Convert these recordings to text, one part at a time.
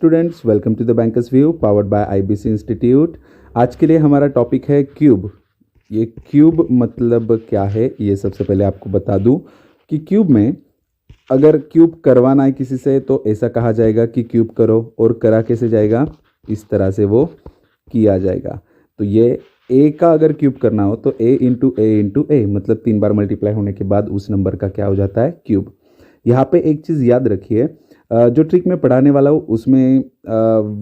Students, welcome to the bankers view powered by IBC institute. आज के लिए हमारा टॉपिक है क्यूब। ये क्यूब मतलब क्या है ये सबसे पहले आपको बता दूं कि क्यूब में अगर क्यूब करवाना है किसी से तो ऐसा कहा जाएगा कि क्यूब करो, और करा कैसे जाएगा, इस तरह से वो किया जाएगा। तो ये ए का अगर क्यूब करना हो तो ए इंटू ए मतलब 3 बार मल्टीप्लाई होने के बाद उस नंबर का क्या हो जाता है, क्यूब। यहाँ पे एक चीज़ याद रखिए, जो ट्रिक मैं पढ़ाने वाला हूँ उसमें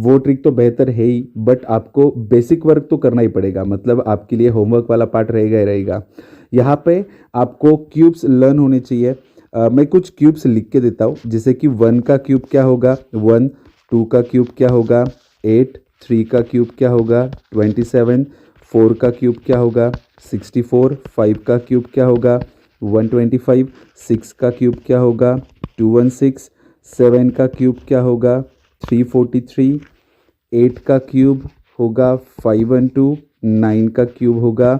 वो ट्रिक तो बेहतर है ही, बट आपको बेसिक वर्क तो करना ही पड़ेगा। मतलब आपके लिए होमवर्क वाला पार्ट रहेगा ही रहेगा। यहाँ पे आपको क्यूब्स लर्न होने चाहिए। मैं कुछ क्यूब्स लिख के देता हूँ, जैसे कि 1 का क्यूब क्या होगा 1, 2 का क्यूब क्या होगा 8, 3 का क्यूब क्या होगा 27, 4 का क्यूब क्या होगा 64, 5 का क्यूब क्या होगा 125, 6 का क्यूब क्या होगा 216, 7 का क्यूब क्या होगा 343, 8 का क्यूब होगा 512, 9 का क्यूब होगा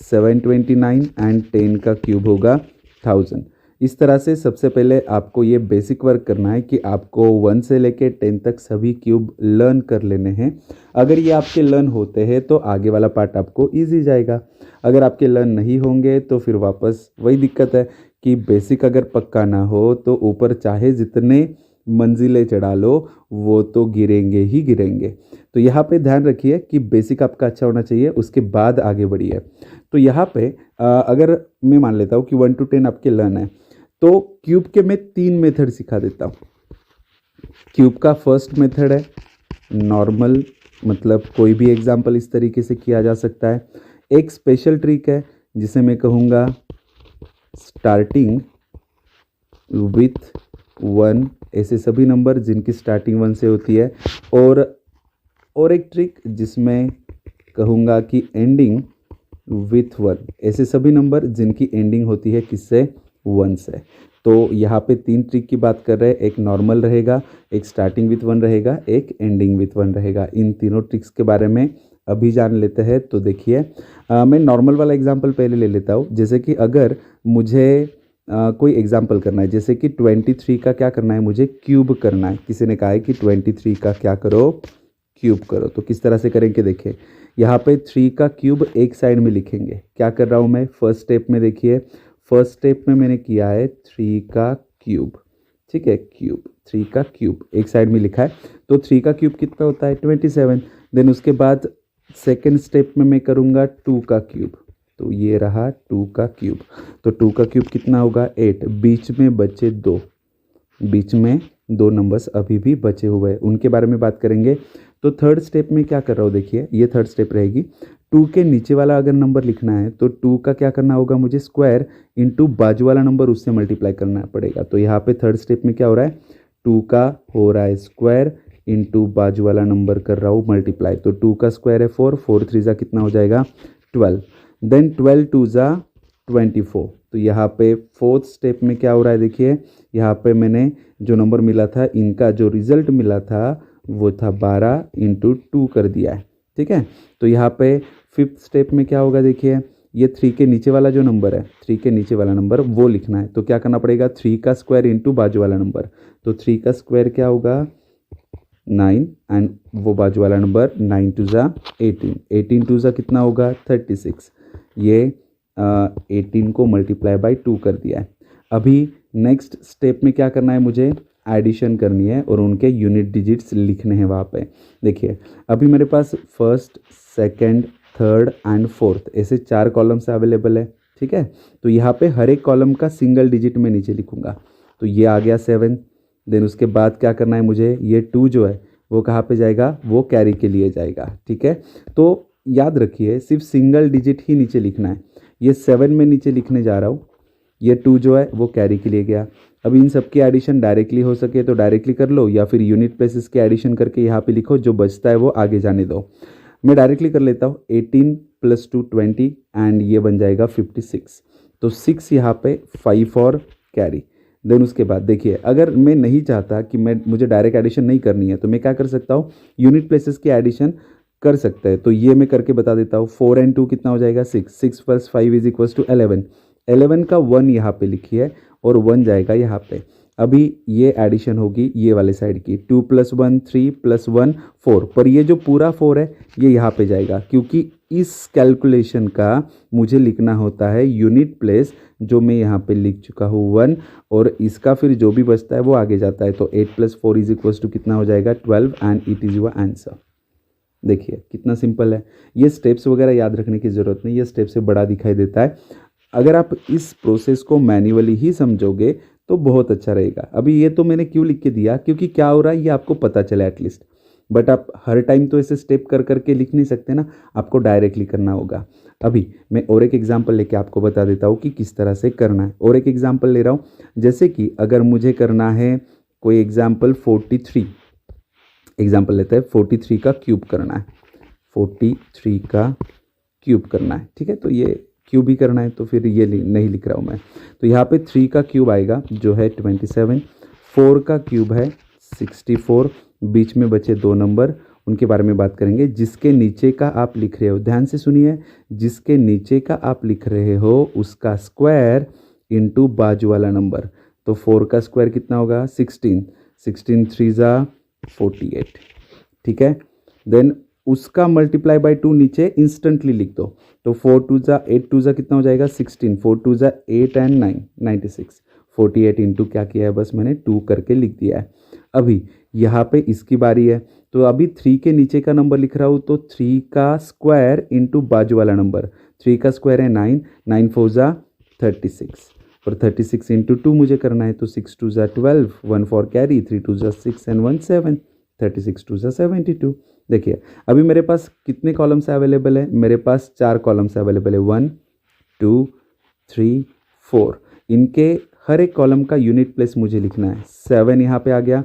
729 एंड 10 का क्यूब होगा 1000। इस तरह से सबसे पहले आपको ये बेसिक वर्क करना है कि आपको 1 से लेके 10 तक सभी क्यूब लर्न कर लेने हैं। अगर ये आपके लर्न होते हैं तो आगे वाला पार्ट आपको ईजी जाएगा। अगर आपके लर्न नहीं होंगे तो फिर वापस वही दिक्कत है कि बेसिक अगर पक्का ना हो तो ऊपर चाहे जितने मंजिलें चढ़ा लो वो तो गिरेंगे ही गिरेंगे। तो यहाँ पे ध्यान रखिए कि बेसिक आपका अच्छा होना चाहिए, उसके बाद आगे बढ़िए। तो यहाँ पे अगर मैं मान लेता हूँ कि 1 to 10 आपके लर्न है, तो क्यूब के मैं 3 मेथड सिखा देता हूँ। क्यूब का फर्स्ट मेथड है नॉर्मल, मतलब कोई भी एग्जाम्पल इस तरीके से किया जा सकता है। एक स्पेशल ट्रिक है जिसे मैं कहूँगा स्टार्टिंग विथ 1, ऐसे सभी नंबर जिनकी स्टार्टिंग 1 से होती है। और एक ट्रिक जिसमें कहूँगा कि एंडिंग विथ 1, ऐसे सभी नंबर जिनकी एंडिंग होती है किससे, 1 से। तो यहाँ पे 3 ट्रिक की बात कर रहे हैं, एक नॉर्मल रहेगा, एक स्टार्टिंग विथ 1 रहेगा, एक एंडिंग विथ 1 रहेगा। इन तीनों ट्रिक्स के बारे में अभी जान लेते हैं। तो देखिए, मैं नॉर्मल वाला एग्जांपल पहले ले लेता हूँ। जैसे कि अगर मुझे कोई एग्जांपल करना है, जैसे कि 23 का क्या करना है, मुझे क्यूब करना है। किसी ने कहा है कि 23 का क्या करो, क्यूब करो। तो किस तरह से करेंगे, देखिए यहाँ पे 3 का क्यूब एक साइड में लिखेंगे। क्या कर रहा हूँ मैं, फर्स्ट स्टेप में देखिए, फर्स्ट स्टेप में मैंने किया है 3 का क्यूब, ठीक है, क्यूब 3 का क्यूब एक साइड में लिखा है। तो 3 का क्यूब कितना होता है 27। देन उसके बाद सेकेंड स्टेप में मैं करूँगा 2 का क्यूब, तो ये रहा 2 का क्यूब। तो 2 का क्यूब कितना होगा 8, बीच में बचे 2, बीच में 2 नंबर्स अभी भी बचे हुए हैं, उनके बारे में बात करेंगे। तो थर्ड स्टेप में क्या कर रहा हूँ, देखिए ये थर्ड स्टेप रहेगी। 2 के नीचे वाला अगर नंबर लिखना है तो 2 का क्या करना होगा, मुझे स्क्वायर इंटू बाजू वाला नंबर उससे मल्टीप्लाई करना पड़ेगा। तो यहाँ पे थर्ड स्टेप में क्या हो रहा है, 2 का हो रहा है स्क्वायर इंटू बाजू वाला नंबर कर रहा हूँ मल्टीप्लाई। तो 2 का स्क्वायर है 4, 4 3 जा कितना हो जाएगा 12, देन 12 2 जा 24। तो यहाँ पे फोर्थ स्टेप में क्या हो रहा है, देखिए यहाँ पे मैंने जो नंबर मिला था, इनका जो रिजल्ट मिला था वो था 12 इंटू 2 कर दिया है, ठीक है। तो यहाँ पे फिफ्थ स्टेप में क्या होगा, देखिए ये 3 के नीचे वाला जो नंबर है, 3 के नीचे वाला नंबर वो लिखना है। तो क्या करना पड़ेगा, 3 का स्क्वायर इंटू बाजू वाला नंबर। तो 3 का स्क्वायर क्या होगा 9 एंड वो बाजू वाला नंबर 9 2 जा 18, 18 2 जा कितना होगा 36। ये 18 को मल्टीप्लाई बाय 2 कर दिया है। अभी नेक्स्ट स्टेप में क्या करना है, मुझे एडिशन करनी है और उनके यूनिट डिजिट्स लिखने हैं वहाँ पे। देखिए अभी मेरे पास first, second, third and fourth ऐसे 4 कॉलम्स अवेलेबल है, ठीक है। तो यहाँ पे हर एक कॉलम का सिंगल डिजिट में नीचे लिखूंगा। तो ये आ गया 7। देन उसके बाद क्या करना है मुझे, ये 2 जो है वो कहाँ पे जाएगा, वो कैरी के लिए जाएगा, ठीक है। तो याद रखिए सिर्फ सिंगल डिजिट ही नीचे लिखना है। ये 7 में नीचे लिखने जा रहा हूँ, ये 2 जो है वो कैरी के लिए गया। अब इन सब की एडिशन डायरेक्टली हो सके तो डायरेक्टली कर लो, या फिर यूनिट प्लेसेस के एडिशन करके यहाँ पे लिखो, जो बचता है वो आगे जाने दो। मैं डायरेक्टली कर लेता हूँ, 18 + 2 20 एंड ये बन जाएगा 56। तो 6 यहाँ पे 5 और कैरी। देन उसके बाद देखिए अगर मैं नहीं चाहता कि मुझे डायरेक्ट एडिशन नहीं करनी है तो मैं क्या कर सकता हूँ, यूनिट प्लेसेस की एडिशन कर सकते हैं। तो ये मैं करके बता देता हूँ। 4 and 2 कितना हो जाएगा 6, 6 + 5 = 11। 11 का 1 यहाँ पे लिखिए और 1 जाएगा यहाँ पे। अभी ये एडिशन होगी ये वाले साइड की, 2 + 1 3 + 1 4, पर ये जो पूरा 4 है ये यहाँ पे जाएगा, क्योंकि इस कैलकुलेशन का मुझे लिखना होता है यूनिट प्लेस, जो मैं यहाँ पे लिख चुका हूँ 1, और इसका फिर जो भी बचता है वो आगे जाता है। तो 8 + 4 = कितना हो जाएगा 12, and it is your answer. देखिए कितना सिंपल है। ये स्टेप्स वगैरह याद रखने की ज़रूरत नहीं, ये स्टेप से बड़ा दिखाई देता है। अगर आप इस प्रोसेस को मैन्युअली ही समझोगे तो बहुत अच्छा रहेगा। अभी ये तो मैंने क्यों लिख के दिया, क्योंकि क्या हो रहा है ये आपको पता चले एटलीस्ट, बट आप हर टाइम तो ऐसे स्टेप कर करके लिख नहीं सकते ना, आपको डायरेक्टली करना होगा। अभी मैं और एक एग्जांपल लेके आपको बता देता हूँ कि किस तरह से करना है। और एक एग्जांपल ले रहा हूँ, जैसे कि अगर मुझे करना है कोई एग्जांपल 43, एग्जांपल लेते हैं 43 का क्यूब करना है, 43 का क्यूब करना है, ठीक है। तो ये क्यूब ही करना है, तो फिर ये नहीं लिख रहा हूँ मैं। तो यहाँ पे 3 का क्यूब आएगा जो है 27, 4 का क्यूब है 64, बीच में बचे 2 नंबर, उनके बारे में बात करेंगे। जिसके नीचे का आप लिख रहे हो, ध्यान से सुनिए, जिसके नीचे का आप लिख रहे हो उसका स्क्वायर इंटू बाजू वाला नंबर। तो 4 का स्क्वायर कितना होगा 16, 16 3 ज़ा 48, ठीक है। देन उसका मल्टीप्लाई बाय 2 नीचे इंस्टेंटली लिख दो। तो 4 2 ज़ा 8 2 ज़ा कितना हो जाएगा 16, 4 2 ज़ा 8 एंड 9 96, 48 इंटू क्या किया है बस मैंने 2 करके लिख दिया है। अभी यहाँ पे इसकी बारी है, तो अभी 3 के नीचे का नंबर लिख रहा हूँ, तो 3 का स्क्वायर इंटू बाजू वाला नंबर। 3 का स्क्वायर है 9, 9 4 ज़ा 36, और 36 इंटू 2 मुझे करना है। तो 6 2 ज़ा 12, 1 4 कैरी, 3 2 ज़ा 6 एंड 1 7, 36 2 ज़ा 72। देखिए अभी मेरे पास कितने कॉलम्स अवेलेबल है, मेरे पास 4 कॉलम्स अवेलेबल है, 1 2 3 4। इनके हर एक कॉलम का यूनिट प्लेस मुझे लिखना है। 7 यहाँ पे आ गया,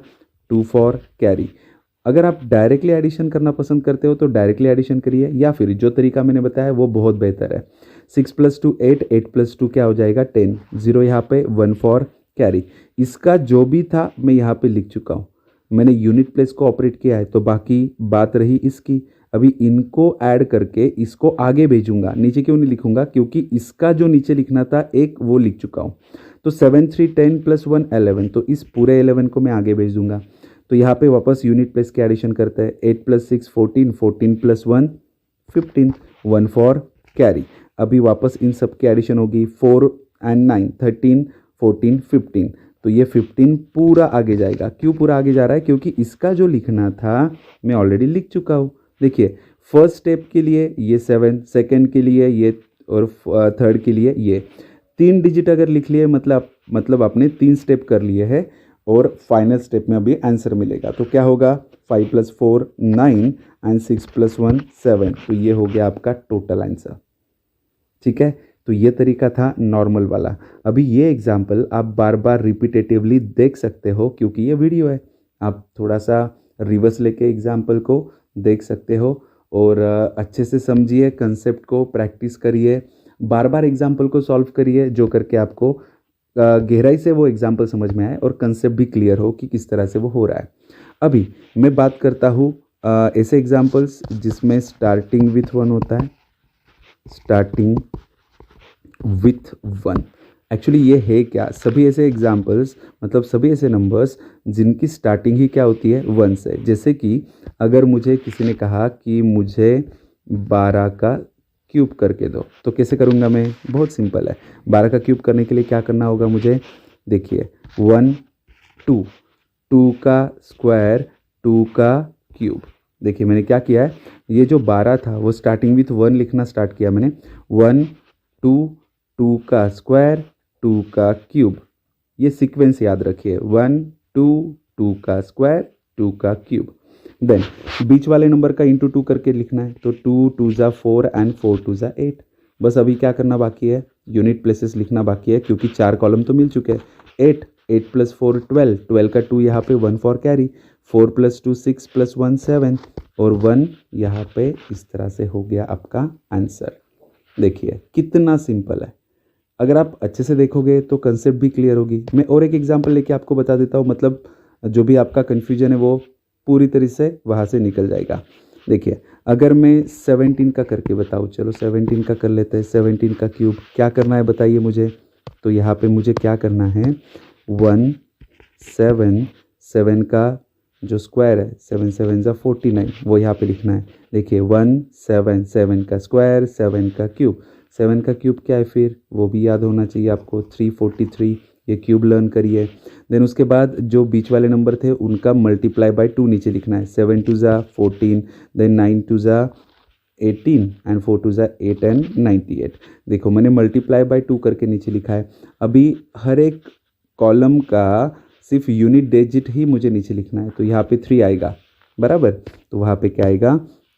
2 4 कैरी। अगर आप डायरेक्टली एडिशन करना पसंद करते हो तो डायरेक्टली एडिशन करिए, या फिर जो तरीका मैंने बताया वो बहुत बेहतर है। 6 + 2 8, 8 + 2 क्या हो जाएगा 10, 0 यहाँ पे, 1 4 कैरी। इसका जो भी था मैं यहाँ पे लिख चुका हूँ, मैंने यूनिट प्लेस को ऑपरेट किया है, तो बाकी बात रही इसकी। अभी इनको ऐड करके इसको आगे भेजूंगा, नीचे क्यों नहीं लिखूंगा, क्योंकि इसका जो नीचे लिखना था एक वो लिख चुका हूँ। तो 7 3 10 + 1 11, तो इस पूरे 11 को मैं आगे भेज दूंगा। तो यहाँ पे वापस यूनिट प्लेस के एडिशन करते हैं, 8 + 6 14, 14 + 1 15, 1 4 कैरी। अभी वापस इन सब की एडिशन होगी, 4 एंड 9 13 14 15, तो ये 15 पूरा आगे जाएगा। क्यों पूरा आगे जा रहा है, क्योंकि इसका जो लिखना था मैं ऑलरेडी लिख चुका हूँ। देखिए फर्स्ट स्टेप के लिए ये 7, सेकंड के लिए ये, और थर्ड के लिए ये। 3 डिजिट अगर लिख लिए मतलब आपने 3 स्टेप कर लिए हैं, और फाइनल स्टेप में अभी आंसर मिलेगा। तो क्या होगा 5 + 4 9 एंड 6 + 1 7, तो ये हो गया आपका टोटल आंसर, ठीक है। तो ये तरीका था नॉर्मल वाला। अभी ये एग्जाम्पल आप बार बार रिपीटेटिवली देख सकते हो, क्योंकि ये वीडियो है, आप थोड़ा सा रिवर्स लेके एग्जाम्पल को देख सकते हो, और अच्छे से समझिए कंसेप्ट को, प्रैक्टिस करिए, बार बार एग्जाम्पल को सॉल्व करिए, जो करके आपको गहराई से वो एग्जाम्पल समझ में आए और कंसेप्ट भी क्लियर हो कि किस तरह से वो हो रहा है। अभी मैं बात करता हूँ ऐसे एग्जाम्पल्स जिसमें स्टार्टिंग विथ 1 होता है, स्टार्टिंग विथ 1। एक्चुअली ये है क्या, सभी ऐसे एग्जाम्पल्स, मतलब सभी ऐसे नंबर्स जिनकी स्टार्टिंग ही क्या होती है 1 से। जैसे कि अगर मुझे किसी ने कहा कि मुझे 12 का क्यूब करके दो, तो कैसे करूँगा मैं, बहुत सिंपल है। 12 का क्यूब करने के लिए क्या करना होगा मुझे, देखिए 1 2, 2 का स्क्वायर 2 का क्यूब। देखिए मैंने क्या किया है, ये जो 12 था वो स्टार्टिंग विथ 1 लिखना स्टार्ट किया मैंने, 1 2 2 का स्क्वायर 2 का क्यूब। ये सीक्वेंस याद रखिए, 1 2 2 का स्क्वायर 2 का क्यूब। देन बीच वाले नंबर का इंटू 2 करके लिखना है, तो 2 2 ज़ा 4 एंड 4 2 ज़ा 8। बस अभी क्या करना बाकी है, यूनिट प्लेसेस लिखना बाकी है, क्योंकि 4 कॉलम तो मिल चुके हैं। 8 8 + 4 12, 12 का 2 यहाँ पे 1 4 कैरी, 4 + 2 6 + 1 7, और 1 यहाँ पे इस तरह से हो गया आपका आंसर। देखिए कितना सिंपल है। अगर आप अच्छे से देखोगे तो कंसेप्ट भी क्लियर होगी। मैं और एक एग्जांपल लेके आपको बता देता हूँ, मतलब जो भी आपका कन्फ्यूजन है वो पूरी तरह से वहाँ से निकल जाएगा। देखिए अगर मैं 17 का करके बताऊँ, चलो 17 का कर लेते हैं। 17 का क्यूब क्या करना है बताइए मुझे। तो यहाँ पे मुझे क्या करना है, 1 7, 7 का जो स्क्वायर है 7 7 ज़ा 49, वो यहाँ पे लिखना है। देखिए 1 7, 7 का स्क्वायर 7 का क्यूब, 7 का क्यूब क्या है फिर वो भी याद होना चाहिए आपको, 343, ये क्यूब लर्न करिए। देन उसके बाद जो बीच वाले नंबर थे उनका मल्टीप्लाई बाय 2 नीचे लिखना है। 7 2 ज़ा 14, देन 9 2 ज़ा 18 एंड 4 2 ज़ा 8 एंड 98। देखो मैंने मल्टीप्लाई बाय 2 करके नीचे लिखा है। अभी हर एक कॉलम का सिर्फ यूनिट डिजिट ही मुझे नीचे लिखना है, तो यहाँ पे 3 आएगा बराबर, तो वहाँ पे क्या आएगा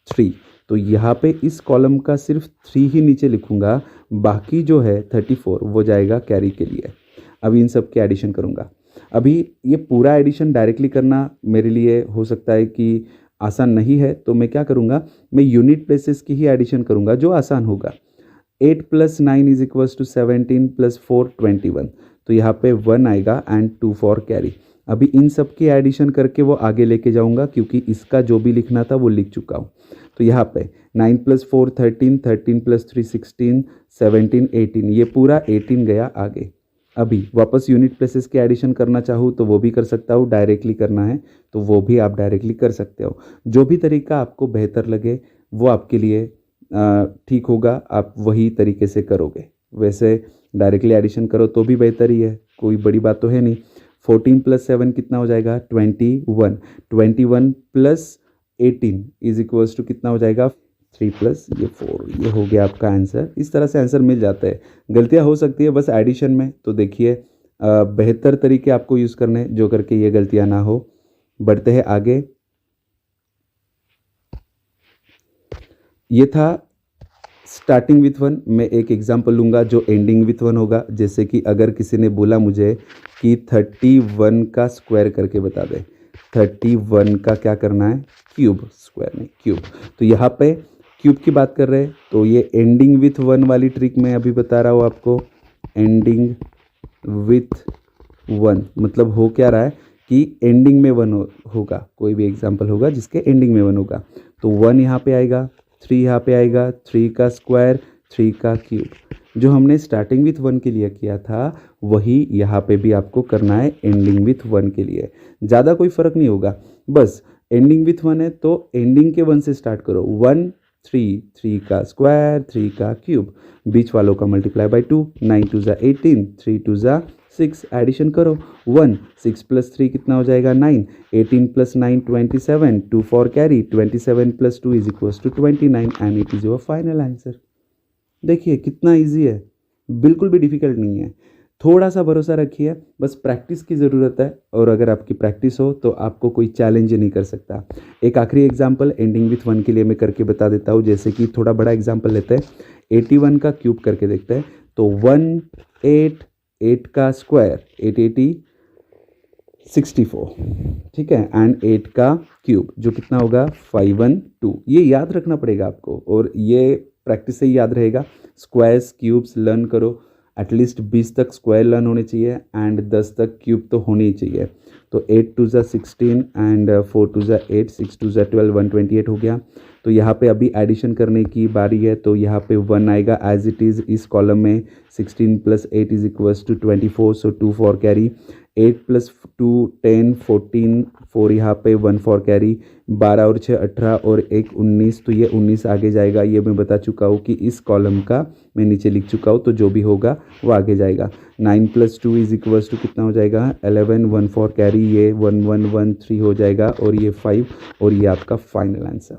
3। तो यहाँ पे इस कॉलम का सिर्फ 3 ही नीचे लिखूँगा, बाकी जो है 34 वो जाएगा कैरी के लिए। अभी इन सब के एडिशन करूँगा। अभी ये पूरा एडिशन डायरेक्टली करना मेरे लिए हो सकता है कि आसान नहीं है, तो मैं क्या करूँगा, मैं यूनिट प्लेसेस की ही एडिशन करूँगा जो आसान होगा। 8 + 9 = 17 + 4 21, तो यहाँ पे 1 आएगा एंड 2 4 कैरी। अभी इन सब की एडिशन करके वो आगे लेके जाऊँगा, क्योंकि इसका जो भी लिखना था वो लिख चुका हूँ। तो यहाँ पे 9 + 4 13, 13 + 3 16, 17 18, ये पूरा 18 गया आगे। अभी वापस यूनिट प्लेसेस की एडिशन करना चाहूँ तो वो भी कर सकता हूँ, डायरेक्टली करना है तो वो भी आप डायरेक्टली कर सकते हो। जो भी तरीका आपको बेहतर लगे वो आपके लिए ठीक होगा, आप वही तरीके से करोगे। वैसे डायरेक्टली एडिशन करो तो भी बेहतर ही है, कोई बड़ी बात तो है नहीं। 14 + 7 कितना हो जाएगा 21, 21 + 18 = कितना हो जाएगा 3 + ये 4, ये हो गया आपका आंसर। इस तरह से आंसर मिल जाता है। गलतियाँ हो सकती है बस एडिशन में, तो देखिए बेहतर तरीके आपको यूज़ करने जो करके ये गलतियाँ ना हो। बढ़ते हैं आगे। ये था स्टार्टिंग विथ 1। मैं एक एग्जांपल लूँगा जो एंडिंग विथ 1 होगा। जैसे कि अगर किसी ने बोला मुझे कि 31 का स्क्वायर करके बता दे, 31 का क्या करना है क्यूब, स्क्वायर नहीं क्यूब। तो यहाँ पे क्यूब की बात कर रहे हैं, तो ये एंडिंग विथ 1 वाली ट्रिक मैं अभी बता रहा हूँ आपको। एंडिंग विथ 1 मतलब हो क्या रहा है कि एंडिंग में 1 होगा, कोई भी एग्जांपल होगा जिसके एंडिंग में 1 होगा। तो 1 यहाँ पे आएगा, 3 यहाँ पे आएगा, 3 का स्क्वायर 3 का क्यूब। जो हमने स्टार्टिंग विथ 1 के लिए किया था वही यहाँ पे भी आपको करना है एंडिंग विथ 1 के लिए। ज़्यादा कोई फ़र्क नहीं होगा, बस एंडिंग विथ 1 है तो एंडिंग के 1 से स्टार्ट करो। 1 3, 3 का स्क्वायर 3 का क्यूब, बीच वालों का मल्टीप्लाई बाय 2, 9 2 ज़ा 18, 3 2 ज़ा 6, एडिशन करो 1 6 + 3 कितना हो जाएगा 9, 18 + 9 27, 2 4 carry, 27 + 2 = 29 and it is your final answer. देखिए कितना इजी है, बिल्कुल भी डिफिकल्ट नहीं है। थोड़ा सा भरोसा रखिए, बस प्रैक्टिस की ज़रूरत है, और अगर आपकी प्रैक्टिस हो तो आपको कोई चैलेंज नहीं कर सकता। एक आखिरी एग्जांपल एंडिंग विथ 1 के लिए मैं करके बता देता हूँ। जैसे कि थोड़ा बड़ा एग्जांपल लेते हैं, 81 का क्यूब करके देखते हैं। तो 1 8, 8 का स्क्वायर 8 80 64, ठीक है, एंड 8 का क्यूब जो कितना होगा 512। ये याद रखना पड़ेगा आपको, और ये प्रैक्टिस से ही याद रहेगा। स्क्वायर्स क्यूब्स लर्न करो, एटलीस्ट 20 तक स्क्वायर लर्न होने चाहिए एंड 10 तक क्यूब तो होने ही चाहिए। तो 8 2 ज़ा 16 एंड 4 2 ज़ा 8, 6 2 ज़ा 12, 128 हो गया। तो यहाँ पे अभी एडिशन करने की बारी है, तो यहाँ पे 1 आएगा एज इट इज़ इस कॉलम में। 16 + 8 = 24, सो 2 4 कैरी, 8 + 2 10 14, 4 यहाँ पे 1 4 कैरी, 12 और 6 18 और 1 19, तो ये 19 आगे जाएगा। ये मैं बता चुका हूँ कि इस कॉलम का मैं नीचे लिख चुका हूँ, तो जो भी होगा वो आगे जाएगा। 9 + 2 = कितना हो जाएगा 11, 1 4 कैरी, ये 1 1 1 3 हो जाएगा, और ये 5, और ये आपका फाइनल आंसर।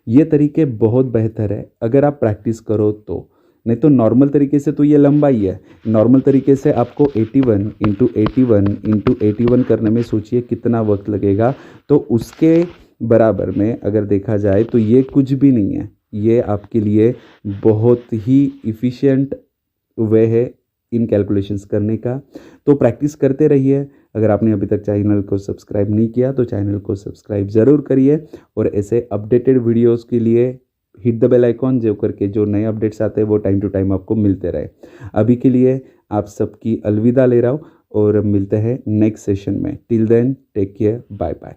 ये तरीके बहुत बेहतर है अगर आप प्रैक्टिस करो तो, नहीं तो नॉर्मल तरीके से तो ये लंबा ही है। नॉर्मल तरीके से आपको 81 × 81 × 81 करने में सोचिए कितना वक्त लगेगा। तो उसके बराबर में अगर देखा जाए तो ये कुछ भी नहीं है। ये आपके लिए बहुत ही इफ़िशियंट वे है इन कैलकुलेशंस करने का। तो प्रैक्टिस करते रहिए। अगर आपने अभी तक चैनल को सब्सक्राइब नहीं किया तो चैनल को सब्सक्राइब ज़रूर करिए, और ऐसे अपडेटेड वीडियोस के लिए हिट द बेल आइकॉन, जो करके जो नए अपडेट्स आते हैं वो टाइम टू टाइम आपको मिलते रहे। अभी के लिए आप सबकी अलविदा ले रहा हूँ, और मिलते हैं नेक्स्ट सेशन में। Till then take care, bye bye.